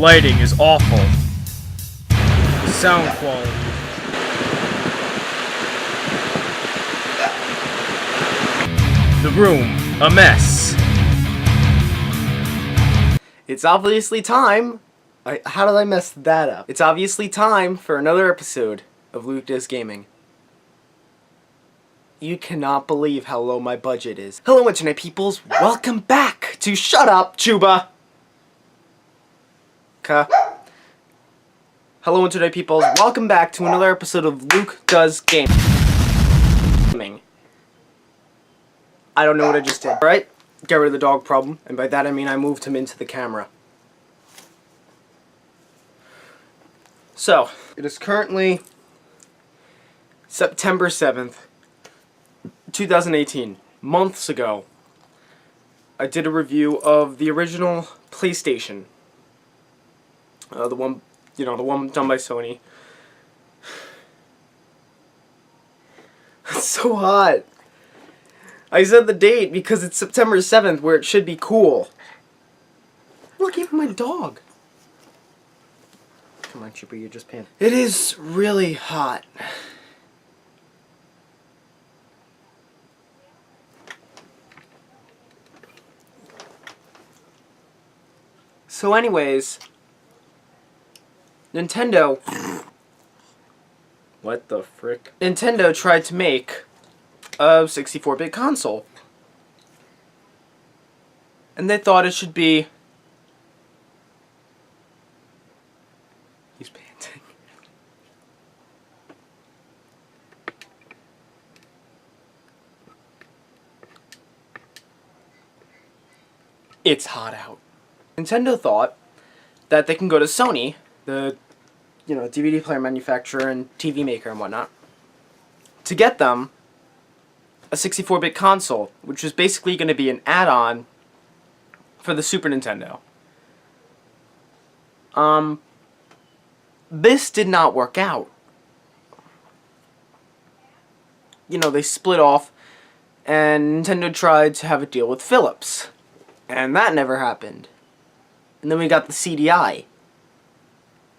lighting is awful. Sound quality. The room, a mess. It's obviously time. How did I mess that up? It's obviously time for another episode of Luke Does Gaming. You cannot believe how low my budget is. Hello, internet peoples. Welcome back to Shut Up, Chuba. Hello, internet peoples. Welcome back to another episode of Luke Does Gaming. I don't know what I just did. Alright, get rid of the dog problem. And by that I mean I moved him into the camera. So, it is currently September 7th, 2018. Months ago, I did a review of the original PlayStation. The one done by Sony. It's so hot. I said the date because it's September 7th where it should be cool. Look, even my dog. Come on, Chipper, you're just panting. It is really hot. So anyways, Nintendo... What the frick? Nintendo tried to make a 64-bit console. And they thought it should be... He's panting. It's hot out. Nintendo thought that they can go to Sony, the, DVD player manufacturer and TV maker and whatnot, to get them a 64-bit console, which was basically going to be an add-on for the Super Nintendo. This did not work out. They split off, and Nintendo tried to have a deal with Philips, and that never happened. And then we got the CDI,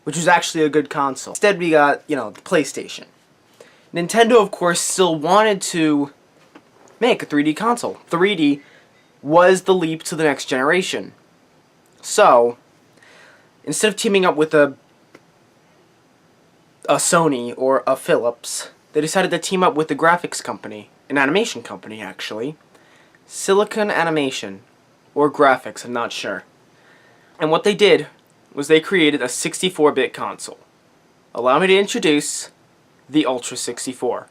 which was actually a good console. Instead we got, the PlayStation. Nintendo, of course, still wanted to make a 3D console. 3D was the leap to the next generation. So, instead of teaming up with a Sony or a Philips, they decided to team up with the graphics company, an animation company, actually. Silicon Animation, or Graphics, I'm not sure. And what they did was they created a 64-bit console. Allow me to introduce the Ultra 64,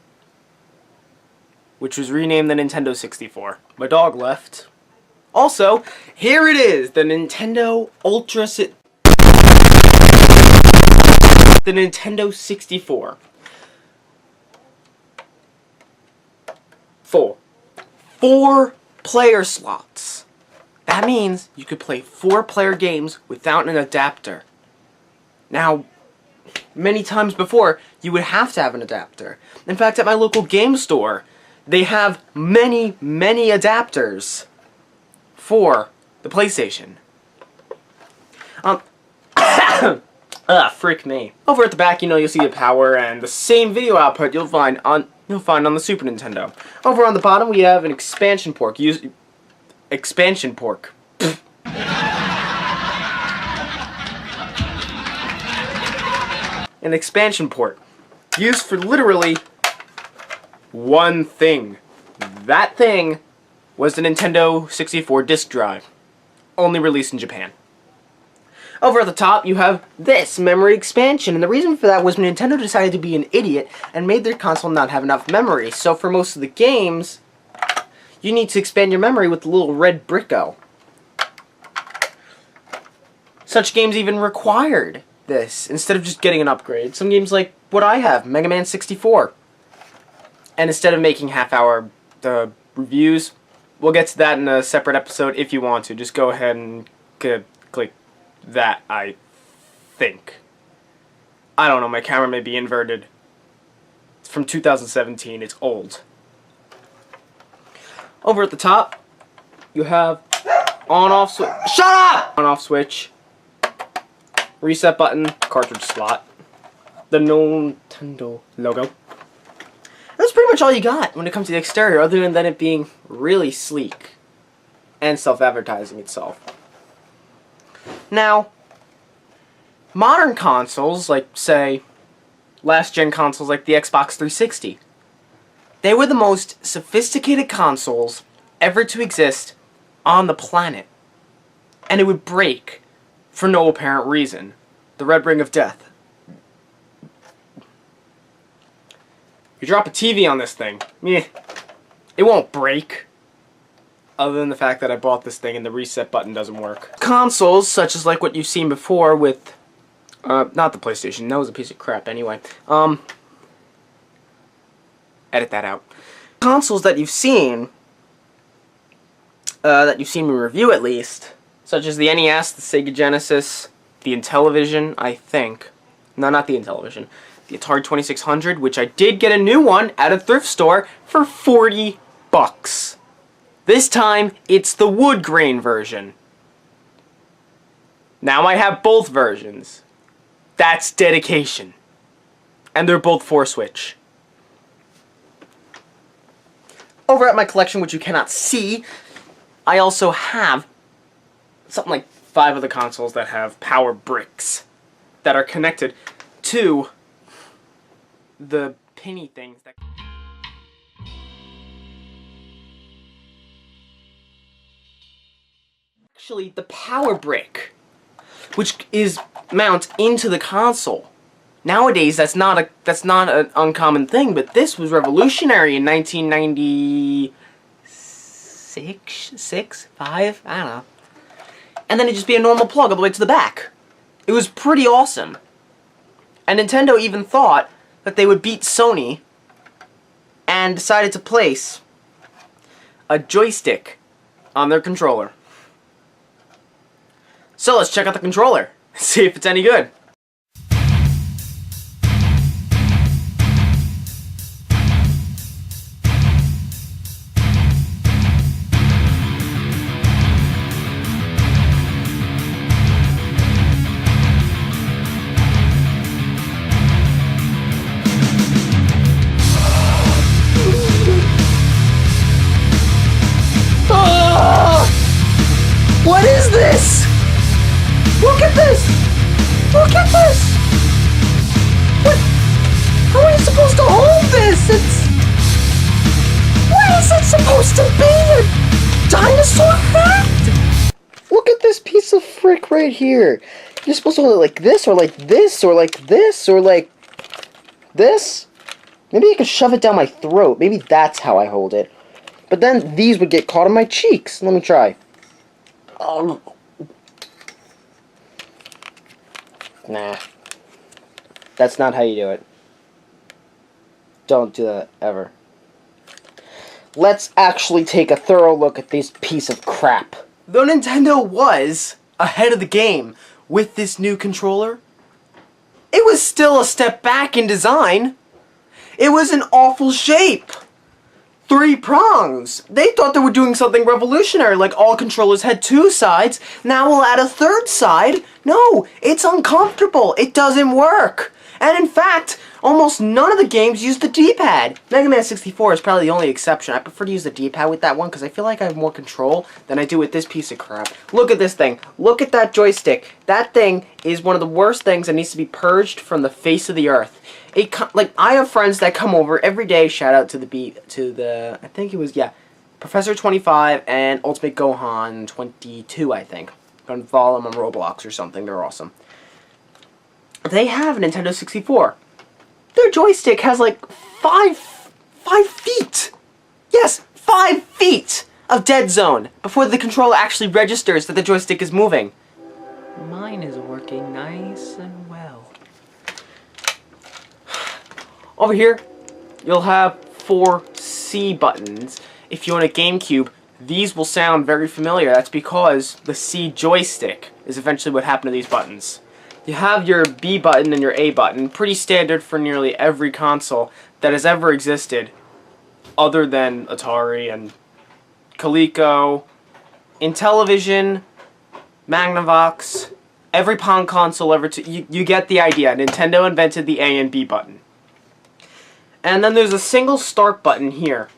which was renamed the Nintendo 64. My dog left. Also, here it is, the Nintendo the Nintendo 64. Four player slots. That means you could play 4-player games without an adapter. Now, many times before, you would have to have an adapter. In fact, at my local game store, they have many, many adapters for the PlayStation. Frick me. Over at the back, you'll see the power and the same video output you'll find on the Super Nintendo. Over on the bottom, we have an expansion port. Expansion port. An expansion port. Used for literally one thing. That thing was the Nintendo 64 disk drive. Only released in Japan. Over at the top, you have this memory expansion, and the reason for that was Nintendo decided to be an idiot and made their console not have enough memory. So for most of the games, you need to expand your memory with the little red bricko. Such games even required this, instead of just getting an upgrade. Some games like what I have, Mega Man 64. And instead of making half-hour reviews, we'll get to that in a separate episode if you want to. Just go ahead and click that, I think. I don't know, my camera may be inverted. It's from 2017, it's old. Over at the top, you have on-off switch. Shut up! On-off switch. reset button, cartridge slot, the Nintendo logo. That's pretty much all you got when it comes to the exterior, other than it being really sleek and self-advertising itself. Now, modern consoles, like, say, last-gen consoles like the Xbox 360, they were the most sophisticated consoles ever to exist on the planet. And it would break for no apparent reason. The red ring of death. You drop a TV on this thing, it won't break. Other than the fact that I bought this thing and the reset button doesn't work. Consoles, such as like what you've seen before with, not the PlayStation, that was a piece of crap anyway. Edit that out. Consoles that you've seen me review at least, such as the NES, the Sega Genesis, the Intellivision, I think. No, not the Intellivision. The Atari 2600, which I did get a new one at a thrift store for 40 bucks. This time, it's the wood grain version. Now I have both versions. That's dedication. And they're both 4-switch. Over at my collection, which you cannot see, I also have something like 5 of the consoles that have power bricks that are connected to the pinny things that... Actually, the power brick, which is mount into the console. Nowadays, that's not an uncommon thing, but this was revolutionary in 1996, 5, I don't know. And then it'd just be a normal plug all the way to the back. It was pretty awesome. And Nintendo even thought that they would beat Sony and decided to place a joystick on their controller. So let's check out the controller, see if it's any good. What is this? Look at this! Look at this! What? How are you supposed to hold this? What is it supposed to be? A dinosaur hat? Look at this piece of frick right here. You're supposed to hold it like this, or like this, or like this, or like this? Maybe I could shove it down my throat. Maybe that's how I hold it. But then these would get caught in my cheeks. Let me try. Nah. That's not how you do it. Don't do that, ever. Let's actually take a thorough look at this piece of crap. Though Nintendo was ahead of the game with this new controller, it was still a step back in design. It was an awful shape. 3 prongs. They thought they were doing something revolutionary, like all controllers had 2 sides. Now we'll add a 3rd side. No, it's uncomfortable. It doesn't work. And in fact, almost none of the games use the D-pad. Mega Man 64 is probably the only exception. I prefer to use the D-pad with that one because I feel like I have more control than I do with this piece of crap. Look at this thing. Look at that joystick. That thing is one of the worst things that needs to be purged from the face of the earth. Like, I have friends that come over every day. Shout out to I think it was, yeah, Professor 25 and Ultimate Gohan 22, I think. Go and follow them on Roblox or something. They're awesome. They have a Nintendo 64. Their joystick has like 5 feet. Yes, 5 feet of dead zone before the controller actually registers that the joystick is moving. Mine is working nice and well. Over here, you'll have 4 C buttons. If you own a GameCube, these will sound very familiar. That's because the C joystick is eventually what happened to these buttons. You have your B button and your A button, pretty standard for nearly every console that has ever existed, other than Atari and Coleco, Intellivision, Magnavox, every Pong console ever to... You get the idea. Nintendo invented the A and B button. And then there's a single start button here.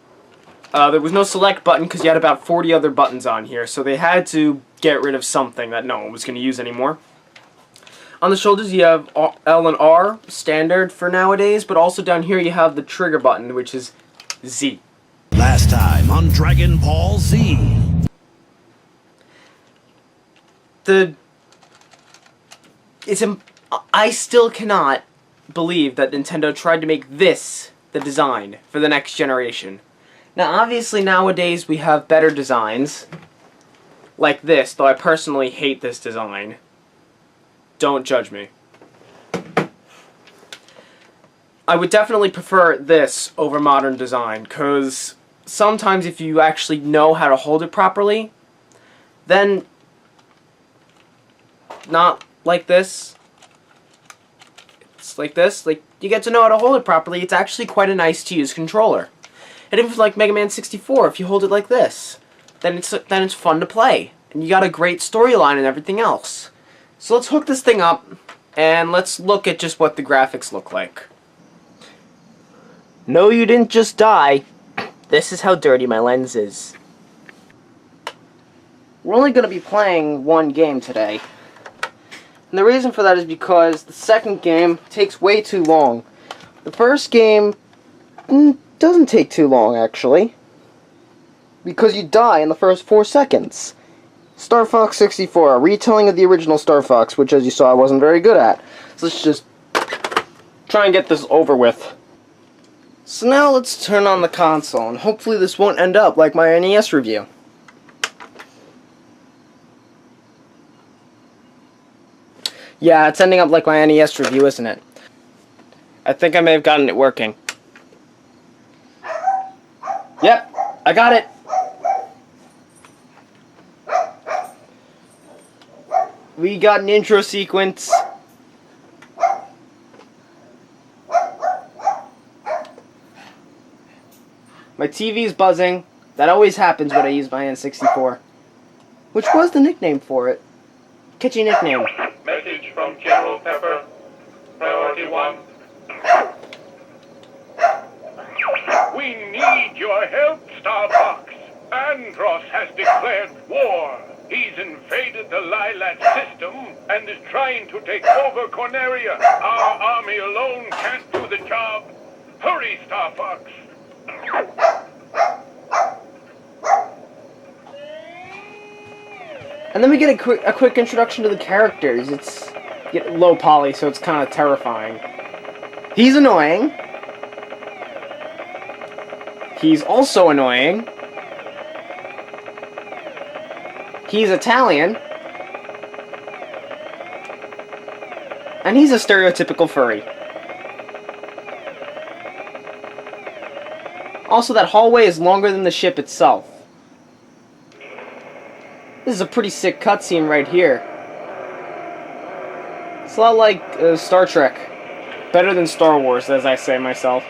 There was no select button because you had about 40 other buttons on here, so they had to get rid of something that no one was going to use anymore. On the shoulders you have L and R, standard for nowadays, but also down here you have the trigger button, which is Z. Last time on Dragon Ball Z. I still cannot believe that Nintendo tried to make this the design for the next generation. Now, obviously, nowadays we have better designs, like this, though I personally hate this design. Don't judge me. I would definitely prefer this over modern design, because sometimes if you actually know how to hold it properly, then not like this. It's like this. Like, you get to know how to hold it properly. It's actually quite a nice to use controller. And even like Mega Man 64, if you hold it like this, then it's fun to play. And you got a great storyline and everything else. So let's hook this thing up, and let's look at just what the graphics look like. No, you didn't just die. This is how dirty my lens is. We're only going to be playing one game today. And the reason for that is because the second game takes way too long. The first game doesn't take too long, actually. Because you die in the first 4 seconds. Star Fox 64, a retelling of the original Star Fox, which, as you saw, I wasn't very good at. So let's just try and get this over with. So now let's turn on the console, and hopefully this won't end up like my NES review. Yeah, it's ending up like my NES review, isn't it? I think I may have gotten it working. Yep, I got it. We got an intro sequence. My TV's buzzing. That always happens when I use my N64. Which was the nickname for it. Catchy nickname. Message from General Pepper. Priority 1. We need your help, Star Fox. Andros has declared war. He's invaded the Lilat system and is trying to take over Corneria. Our army alone can't do the job. Hurry, Star Fox. And then we get a quick introduction to the characters. It's low poly, so it's kind of terrifying. He's annoying. He's also annoying. He's Italian. And he's a stereotypical furry. Also, that hallway is longer than the ship itself. This is a pretty sick cutscene right here. It's a lot like Star Trek. Better than Star Wars, as I say myself.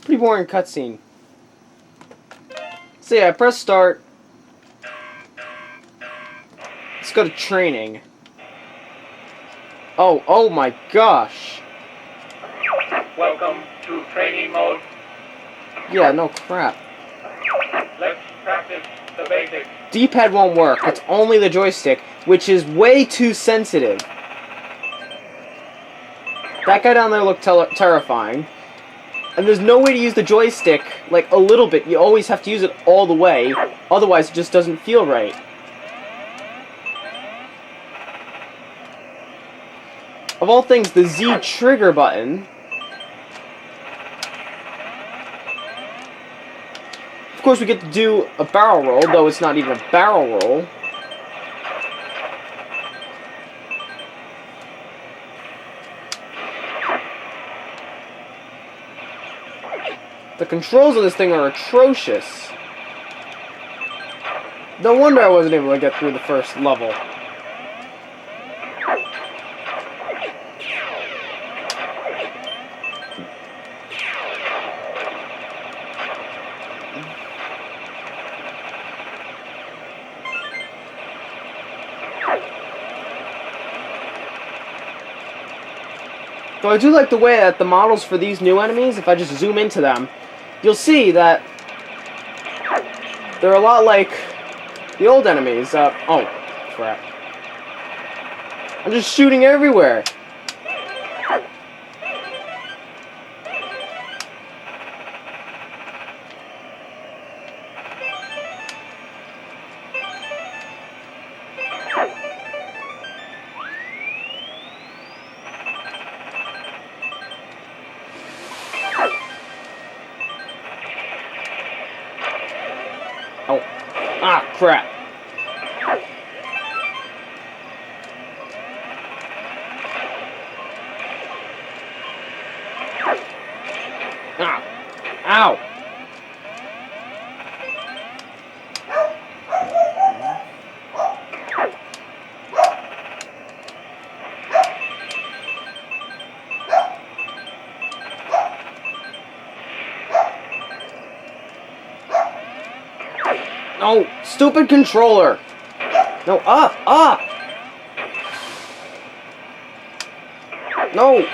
Pretty boring cutscene. So yeah, press start. Let's go to training. Oh my gosh. Welcome to training mode. Yeah, no crap. Let's practice the basics. D-pad won't work. It's only the joystick, which is way too sensitive. That guy down there looked terrifying. And there's no way to use the joystick, like, a little bit. You always have to use it all the way. Otherwise, it just doesn't feel right. Of all things, the Z trigger button. Of course, we get to do a barrel roll, though it's not even a barrel roll. The controls of this thing are atrocious. No wonder I wasn't able to get through the first level. Though I do like the way that the models for these new enemies, if I just zoom into them, you'll see that they're a lot like the old enemies. Oh, crap. I'm just shooting everywhere. Oh. Ah, crap. Ah. Ow. No, stupid controller. No, up. No.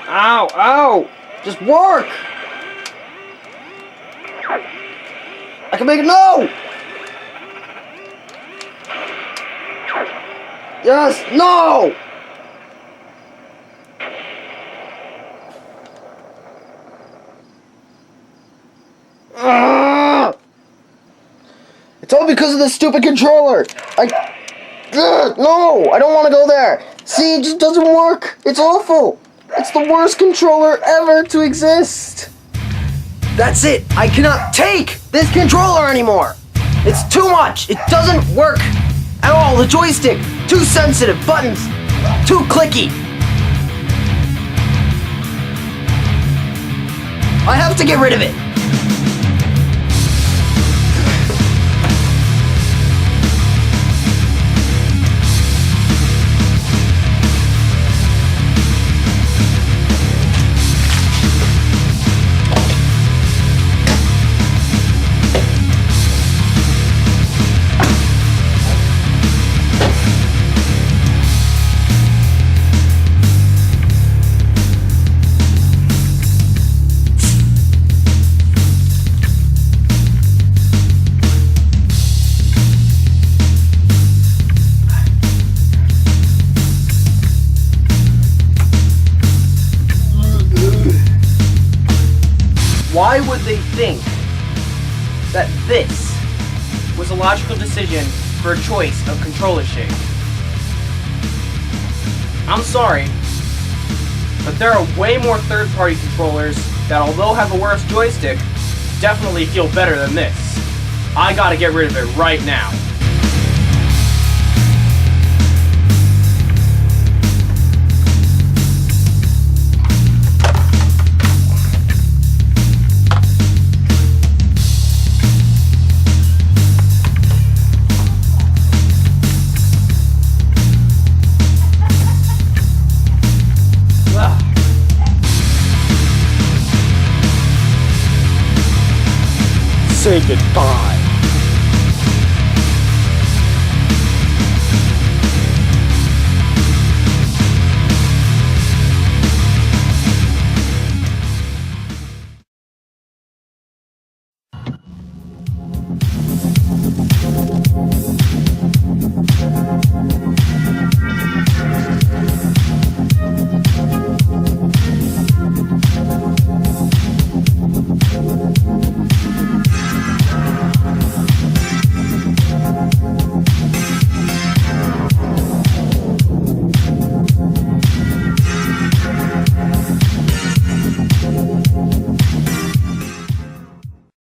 Ow, ow! Just work! I can make it, no! Yes, no! It's all because of this stupid controller! No! I don't want to go there! See, it just doesn't work! It's awful! It's the worst controller ever to exist! That's it! I cannot take this controller anymore! It's too much! It doesn't work at all! The joystick! Too sensitive! Buttons! Too clicky! I have to get rid of it! Why would they think that this was a logical decision for a choice of controller shape? I'm sorry, but there are way more third-party controllers that, although have a worse joystick, definitely feel better than this. I gotta get rid of it right now. Say goodbye.